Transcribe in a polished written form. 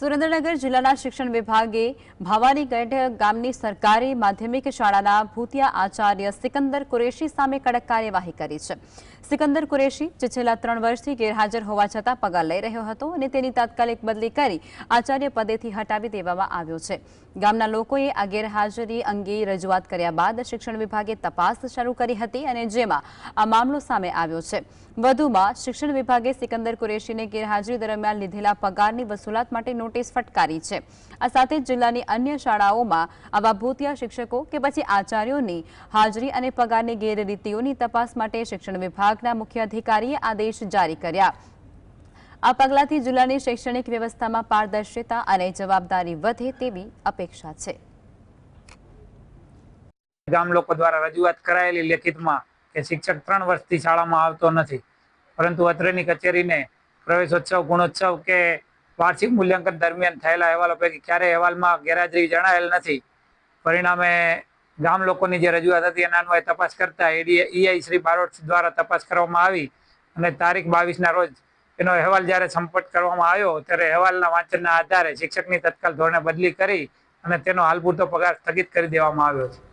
સુરેન્દ્રનગર જિલ્લાના શિક્ષણ વિભાગે ભાવાનીગઢ ગામની સરકારી માધ્યમિક શાળાના ભૂતિયા આચાર્ય સિકંદર કુરેશી સામે કડક કાર્યવાહી કરી છે। સિકંદર કુરેશી જે છેલ્લા 3 વર્ષથી ગેરહાજર હોવા છતાં પગાર લઈ રહ્યો હતો અને તેની તાત્કાલિક બદલી કરી આચાર્ય પદેથી હટાવી દેવામાં આવ્યો છે। ગામના લોકોએ આ ગેરહાજરી અંગે રજૂઆત કર્યા બાદ શિક્ષણ વિભાગે તપાસ શરૂ કરી હતી અને જેમાં આ મામલો સામે આવ્યો છે। વધુમાં શિક્ષણ વિભાગે સિકંદર કુરેશીને ગેરહાજરી દરમિયાન લીધેલા પગારની વસૂલાત માટે નોટિસ ફટકારી છે। આ સાથે જિલ્લાની અન્ય શાળાઓમાં આવા ભૂતિયા શિક્ષકો કે પછી આચાર્યોની હાજરી અને પગારની ગેરરીતિઓની તપાસ માટે શિક્ષણ વિભાગના મુખ્ય અધિકારીએ આદેશ જારી કર્યા। આ પગલાથી જિલ્લાની શૈક્ષણિક વ્યવસ્થામાં પારદર્શિતા અને જવાબદારી વધે તેવી અપેક્ષા છે। ગામ લોકો દ્વારા રજૂઆત કરાયેલી લેખિતમાં કે શિક્ષક 3 વર્ષથી શાળામાં આવતો નથી, પરંતુ અત્રેની કચેરીને પ્રવેશોત્સવ, ગુણોત્સવ કે વાર્ષિક મૂલ્યાંકન દરમિયાન થયેલા અહેવાલો પૈકી ક્યારેય અહેવાલમાં ગેરહાજરી જણાયેલ નથી। પરિણામે ગામ લોકોની જે રજૂઆત હતી એના અન્વયે તપાસ કરતા ઈઆઈ શ્રી બારોટ દ્વારા તપાસ કરવામાં આવી અને તારીખ 22ના રોજ એનો અહેવાલ જ્યારે સંપર્ક કરવામાં આવ્યો ત્યારે અહેવાલના વાંચનના આધારે શિક્ષકની તત્કાલ ધોરણે બદલી કરી અને તેનો હાલ પૂરતો પગાર સ્થગિત કરી દેવામાં આવ્યો છે।